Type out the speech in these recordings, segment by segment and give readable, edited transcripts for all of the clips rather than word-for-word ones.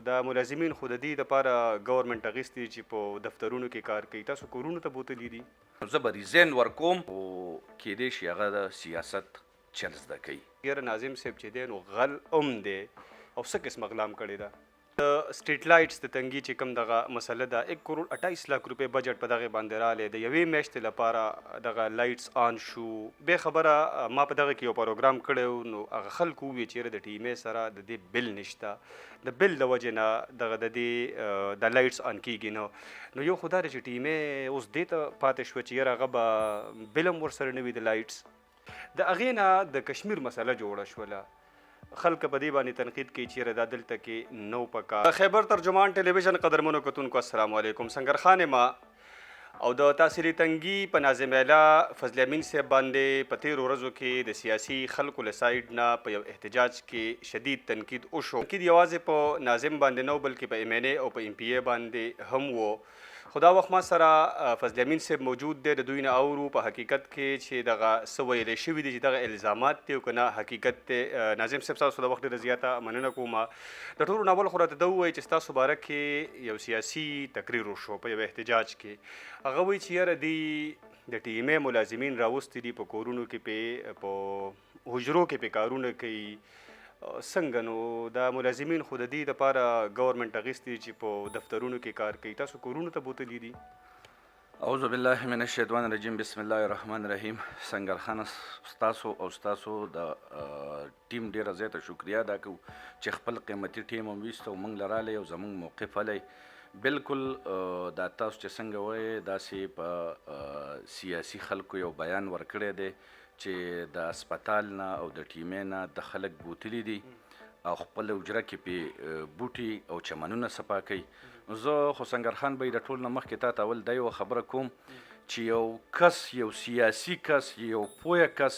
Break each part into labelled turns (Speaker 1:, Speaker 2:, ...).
Speaker 1: دا ملازمین خو د دې دپاره ګورنمنټ اخیستي چې په دفترونو کې کار کوي، تاسو کورونو ته بوتلي دي؟
Speaker 2: زه به ریزین ورکوم او کیدای شي هغه د سیاست چل زده کوي.
Speaker 1: یاره ناظم صاحب چې دی نو غل دی او څه قسمه غلام کړې ده. د سټریټ لایټس د تنګي چې کوم دغه مسله ده 1 کروڑ 28 لک روپۍ بجټ په دغه باندې رالی د یوې میاشتې لپاره دغه لایټس آن شو. بې خبره ما په دغه کې یو پروګرام کړی نو هغه خلکو وویل چې د ټیمې سره د دې بل نشته، د بل د وجې نه دغه د دې د لایټس آن کیږي نو یو خو دا دی چې ټیمې اوس دې ته پاتې شوه چې یاره هغه به بل هم ورسره نه وي د لایټس. د هغې نه د کشمیر مسله جوړه شوله، خلک په دې باندې تنقید کوي چې دا دلته کې نو پکار. خیبر ترجمان ټلویزیون قدرمنو کتونکو السلام علیکم، سنگر خان ما او د تحصیلي تنګي په ناظم اعلی فضل امین صاحب باندې په تیرو ورځو کې د سیاسي خلکو له سایډ نه په یو احتجاج کې شدید تنقید وشو. تنقید یوازې په ناظم باندې نه بلکې په ایم ان ای او په ام پی ای باندې هم و. خو دا وخت ما سره فضل امین صاحب موجود دی، د دوی نه اورو په حقیقت کې چې دغه څه ویلی شوي دي چې دغه الزامات دي او که نه حقیقت دی. ناظم صاحب ستاسو د وخت ډېره زیاته مننه کوم. د ټولو نه اول خو راته ده ووایي چې ستاسو باره کې یو سیاسي تقریر وشو په یو احتجاج کې. هغه وایي چې یاره دوی د ټیمې ملازمین راوستي دي په کورونو کې په حجرو کې پې کارونه کوي. څنګه نو دا ملازمین خو د دې دپاره ګورنمنټ اخیستي چې په دفترونو کې کار کوي، تاسو کورونو ته بوتلي دي؟
Speaker 2: اعوذ بالله من الشیطان الرجیم، بسم الله الرحمن الرحیم. سنگر خان ستاسو او ستاسو د ټیم ډیره زیاته شکریا ادا کوو چې خپل قیمتي ټیم هم ویسته او موږ لرالی او زموږ موقف هلی. بالکل دا تاسو چې څنګه وایې داسې په سیاسي خلکو یو بیان ورکړی دی چې د اسپتال نه او د ټیمې نه د خلک بوتلي دي او خپل حجره کې پې بوټي او چمنونه صفا کوي. زه خو سنگر خان به د ټول نه مخکې تا ته اول دا یوه خبره کوم چې یو کس، یو سیاسي کس، یو پوهه کس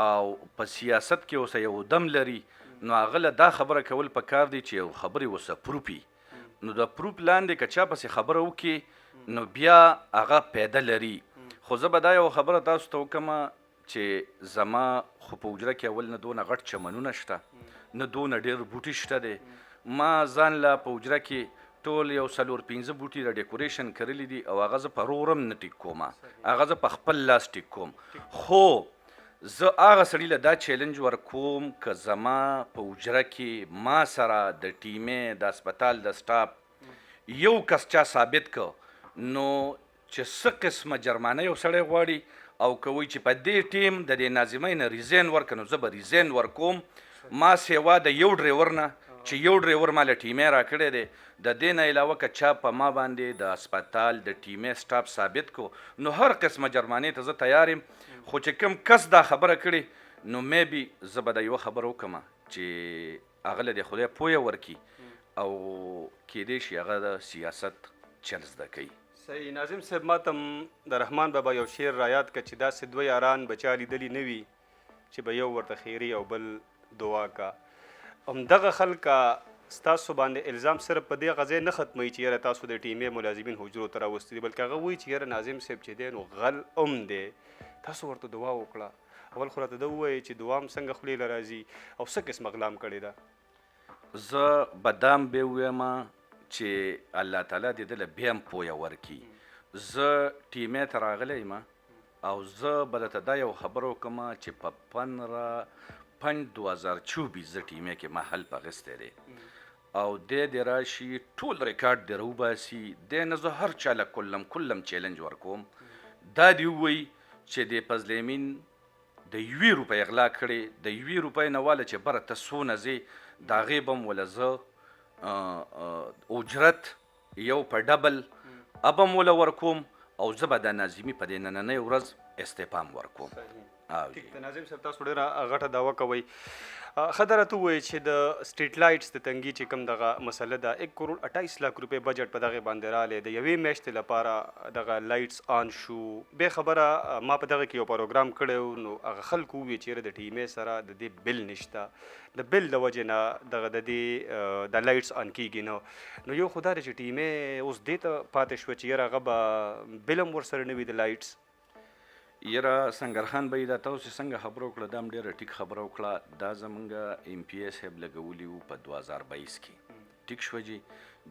Speaker 2: او په سیاست کې اوسه یو دم لري نو هغه له دا خبره کول پکار دی چې یو خبرې اوسه پروپ وي. نو د پروپ لاندې که چا پسې خبره وکړي نو بیا هغه پیدا لري. خو زه به دا یوه خبره تاسو ته وکړم چې زما خو په حجره کې اول نه دونه غټ چمنونه شته، نه دونه ډېر بوټي شته دی. ما ځان له په حجره کې ټول یو 4-5 بوټي را ډیکوریشن کړلي دي او هغه زه په رورم نه ټیک کوم، هغه زه په خپل لاس ټیک کوم. خو زه هغه سړي له دا چیلنج ورکوم که زما په حجره کې ما سره د ټیمې د اسپتال د سټاف یو کس چا ثابت که نو چې څه قسمه جرمانه یو سړی غواړي او که وایي چې په دې ټیم د دې ناظمۍ نه ریزین ورکړه نو زه به ریزین ورکوم. ما سیوا د یو ډریور نه چې یو ډریور ما له ټیمې را کړی دی، د دې نه علاوه که چا په ما باندې د اسپتال د ټیمې سټاف ثابت کو نو هر قسمه جرمانې ته زه تیار یم. خو چې کوم کس دا خبره کړې نو میبي زه به دا یوه خبره وکړم چې هغه له دې خدای پوهه ورکړي او کیدای شي هغه د سیاست چل زده کوي.
Speaker 1: صحیح. ناظم صاحب ما ته د رحمان بابا یو شعر رایاد که چې داسې دوه یاران به چا لیدلي نه وي چې به یو ورته خیري او بل دعا کا. همدغه خلکه ستاسو باندې الزام صرف په دې غځې نه ختموي چې یاره تاسو د ټیمې ملازمین حجرو ته راوستي دي، بلکې هغه وایي چې یاره ناظم صاحب چې دی نو غل دی، تاسو ورته دعا وکړه. اول خو راته ده ووایي چې دعا هم څنګه خولې له راځي او څه قسمه غلام کړې ده.
Speaker 2: زه به دا هم بیا ووایم چې الله تعالی دې ده له بیا هم پویه ورکړي. زه ټیمې ته راغلی یم او زه به درته دا یو خبره وکړم چې په 15/5/2024 زه ټیمې کې ما حلف اخیستی دی او دی دې راشي ټول ریکارډ دې راوباسي. دی نه زه هر چا له کلم چیلنج ورکوم دا دې ووایي چې د فضل امین د 1 روپۍ اغلا کړې، د 1 روپۍ نه واله چې بره ته څونه ځې د هغې به هم وله زه اجرت یو په ډبل ابم وله ورکوم او زه به د ناظمي په دې نننۍ ورځ استعفا هم ورکوم.
Speaker 1: ټیک ده. ناظم صاحب تاسو ډېره غټه دعوه کوئ. ښه ده راته ووایئ چې د سټریټ لایټس د تنګي چې کوم دغه مسله ده 1 کروڑ 28 لک روپۍ بجټ په دغې باندې رالی د یوې میاشتې لپاره دغه لایټس آن شو. بې خبره ما په دغه کې یو پروګرام کړی نو هغه خلکو وویل چې د ټیمې سره د دې بل نشته، د بل د وجې نه دغه د دې د لایټس آن کیږي. نو یو خو دا دی چې ټیمې اوس دې ته پاتې شوه چې یاره هغه به بل هم ورسره نه وي د لایټس.
Speaker 2: یاره سنگر خان به دا تاسو څنګه خبره وکړه دا هم ډېره ټیک خبره وکړه. دا زمونږ ام پی ای صاحب لګولي وو په 2022 کې ټیک شوه جی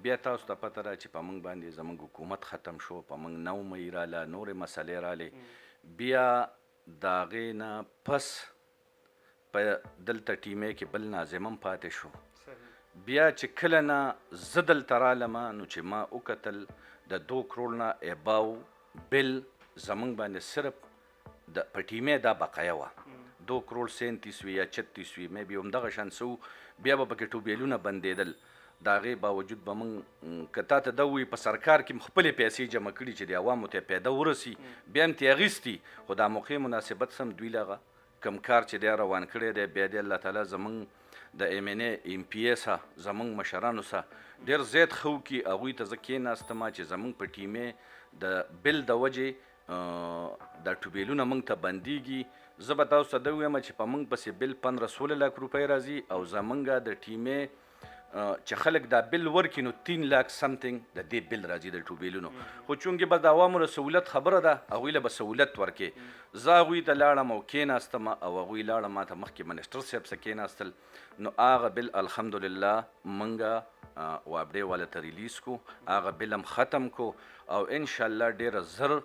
Speaker 2: بیا تاسو ته پته ده چې په موږ باندې زموږ حکومت ختم شو په موږ 9 مۍ راله نورې مسلې رالې بیا د هغې نه پس په دلته ټیمې کې بل ناظم هم پاتې شو بیا چې کله نه زه دلته رالم نو چې ما وکتل د 2 کروڑ نه اباو بل زموږ باندې صرف د په ټیمې دا بقایه وه 2 کروڑ 37 وي یا 36 وي مې بیا همدغه شان څه بیا به پکې ټوبیلونه بندېدل د هغې باوجود به موږ که تا ته دا ووایي په سرکار کې م خپلې پیسې جمع کړي چې د عوامو ته پیدا ورسي بیا هم ترې اخیستي خو دا موقع مناسبت سم دوی له هغه کم کار چې دی روان کړی دی بیا دی الله تعالی زموږ د ایم ان ای ایم پی ای سه زموږ مشرانو سه ډېر زیات ښه وکړي هغوی ته زه کېناستم چې زموږ په ټیمې د بل د وجې دا ټوبیلونه موږ ته بندېږي زه به تاسو ته دا ووایم چې په موږ پسې بل 15-16 لک روپۍ راځي او زموږ د ټیمې چې خلک دا بل ورکړي نو 3 لاک سمثینګ د دې بل راځي د ټوبیلونو خو چونکې به د عوامو له سهولت خبره ده هغوی له به سهولت ورکړي زه هغوی ته لاړم او کېناستم او هغوی لاړه ما ته مخکې منسټر صاحب سره کېناستل نو هغه بل الحمدلله موږ وابډې والا ته ریلیز کو هغه بل هم ختم کو او انشاءالله ډېره زر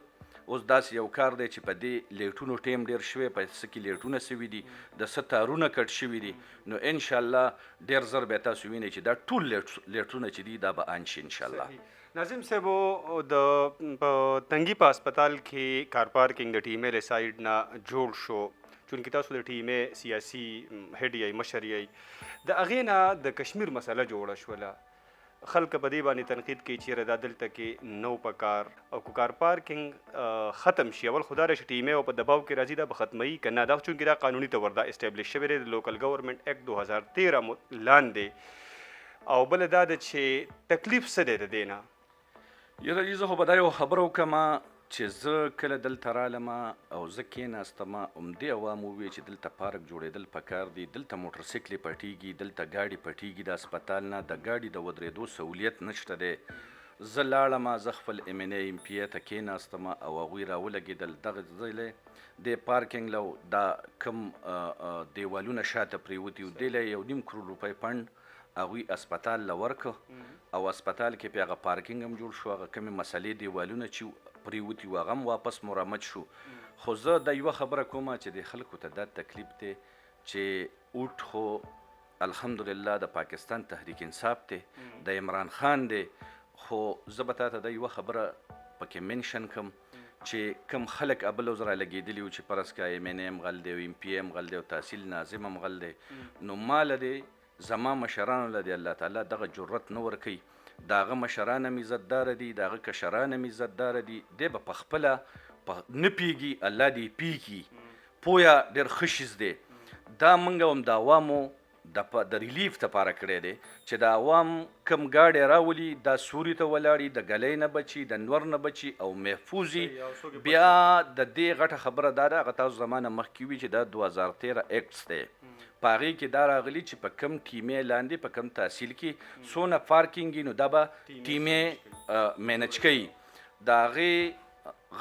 Speaker 2: اوس داسې یو کار دی چې په دې لیټونو ټیم ډېر شوی په څه کې لیټونه سوي دي د څه تارونه کټ شوي دي نو انشاءالله ډېر زر بیا تاسو وینئ چې دا ټول لیټونه چې دي دا به ان شي انشاءالله
Speaker 1: ناظم صاحب د په تنګي په هسپتال کې کار پارکینګ د ټیمې له سایډ نه جوړ شو چونکې تاسو د ټیمې سیاسي هډ یې مشر یې د هغې نه د کشمیر مسله جوړه شوله خلک په دې باندې تنقید کوي چې دا دلته کې نو په کار او کو کار پارکینګ ختم شي اول خدا راشي ټیمې او په دباو کې راځي دا به ختموي که نه دا چونکې دا قانوني طور دا اسټابلیش شوی دی د لوکل ګورنمنټ اکټ 2013 لاندې او بله دا ده چې تکلیف څه دی د دې نه
Speaker 2: یاره جي زه خو به دا یو خبره وکړم چې زه کله دلته رالم او زه کېناستم همدې عوامو وویل چې دلته پارک جوړېدل پکار دي دلته موټرسایکلې پټېږي دلته ګاډي پټېږي د هسپتال نه د ګاډي د ودرېدو سهولیت نشته دی زه لاړم زه خپل ایم ان ای ایم پی ای ته کېناستم او هغوی راولګېدل دغه ځای د پارکینګ له دا کم دیوالونه شاته پرېوتي و دې له 1.5 کروڑ روپۍ فنډ هغوی اسپتال له ورکه او اسپتال کې پې هغه پارکینګ هم جوړ شو هغه کمې مسلې دیوالونه چې پرېوتي و هغه هم واپس مرمت شو خو زه دا یوه خبره کوم چې د خلکو ته دا تکلیف دی چې اوټ خو الحمدلله د پاکستان تحریک انصاف دی د عمران خان دی خو زه به تاته دا یوه خبره پکې منشن کم چې کم خلک ابل اوس رالګېدلي وو چې فرض که ایم ان ای هم غل دی او ایم پی ای هم غل دی او تحصیل ناظم هم غل دی نو ما له دې زما مشرانو له دې الله تعالی دغه جرت نه ورکوي د هغه مشران هم عزتداره دي د هغه کشران هم عزتداره دي دی به په خپله نه پیږي الله دې پیږي پویه ډېر ښه شیز دی دا موږ هم د عوامو د ریلیف دپاره کړی دی چې د عوام کم ګاډی راولي دا سوري ته ولاړي د ګلۍ نه بچي د نور نه بچي او محفوظي بیا د دې غټه خبره دا ده هغه تاسو زمانه مخکې وي چې دا 2013 ایکټس دی په هغې کې دا راغلي چې په کم ټیمې لاندې په کم تحصیل کې څونه پارکینګ نو دا به ټیمې مینج کوي د هغې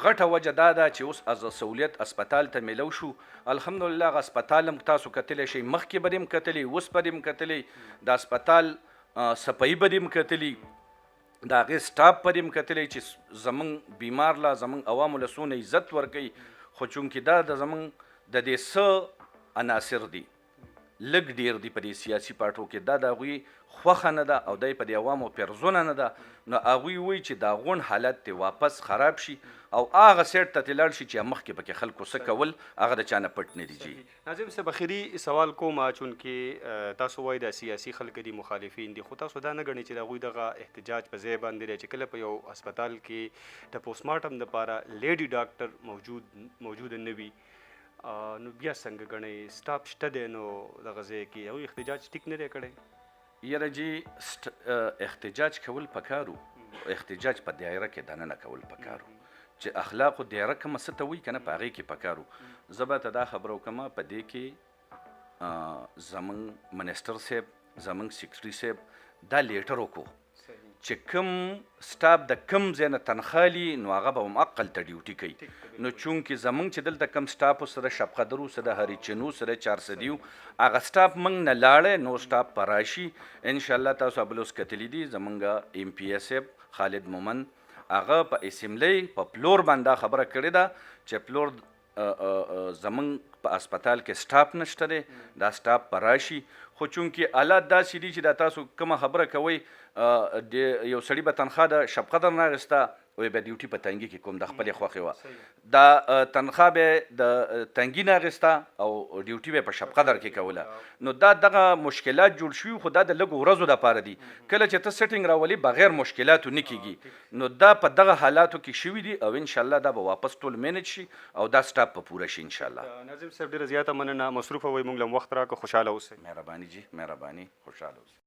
Speaker 2: غټه وجه دا ده چې اوس از سهولیت اسپتال ته میلو شو الحمدلله هغه اسپتال هم تاسو کتلی شئ مخکې به دې هم کتلی اوس به دې هم کتلی د اسپتال صفایي به دې هم کتلی د هغې سټاف به دې هم کتلی چې زموږ بیمار لا زموږ عوامو له څونه عزت ورکوي خو چونکې دا د زموږ د دې څه عناصر دي لږ ډېر دي په دې سیاسي پارټو کې دا د هغوی خوښه نه ده او دی په دې عوامو پیرزونه نه ده نو هغوی وایي چې دا غونډ حالت دی واپس خراب شي او هغه سیټ ته لاړ شي چې مخکې پکې خلکو څه کول هغه د چا نه پټ نه دي جي
Speaker 1: ناظم صاحب اخري سوال کوم چونکې تاسو وایي د سیاسي خلک دي مخالفین دي خو تاسو دا نه ګڼئ چې د هغوی دغه احتجاج په ځای باندې دی چې کله په یو هسپتال کې د پوسټ مارټم دپاره لیډي ډاکټر موجوده نه وي نو بیا څنګه ګڼئ سټاپ شته دی نو دغه ځای کې هغوی احتجاج ټیک نه دی کړی
Speaker 2: یاره جي احتجاج کول پکارو احتجاج په دایره کې دننه کول پکارو چې اخلاقو دایره کومه څه ته وایي که نه په هغې کې پکارو زه به ته دا خبره وکړم په دې کې زموږ منسټر صاحب زموږ سیکرټري صاحب دا لیټر وکړو چې کوم سټاف د کوم ځای نه تنخالي نو هغه به معقل ته ډیوټي کوي نو چونکې زمونږ چې دلته کم سټاف سره شبقدرو سره هریچنو سره 400 هغه سټاف موږ نه لاړی نو سټاف به راشي انشاءالله تاسو به اوس کتلی دي زمونږ ایم پی ایس ایف خالد مومن هغه په اسمبلی په پلور باندې خبره کړې ده چې پلور زمونږ په هسپتال کې سټاف نشته دی دا سټاف به راشي خو چونکې حالات داسې دي چې دا تاسو کومه خبره کوئ د یو سړي به تنخواه د شب قدر نه اخېسته وی به ډیوټي په تنګي کې کوم د خپلې خوښې وه دا تنخواه به د تنګي نه اخېسته او ډیوټي به په شب قدر کې کوله نو دا دغه مشکلات جوړ شوي خو دا د لږو ورځو دپاره دي کله چې ته سیټینګ راولي بغیر مشکلاتو نه کیږي نو دا په دغه حالاتو کې شوي دي او انشاءالله دا به واپس ټول مینج شي او دا سټاپ به پوره شي انشاءالله
Speaker 1: ناظم صاحب ډېره زیاته مننه مصروفه وئ موږ له وخت راکړه خوشحاله اوسئ
Speaker 2: مهرباني جی مهرباني خوشحاله اوسئ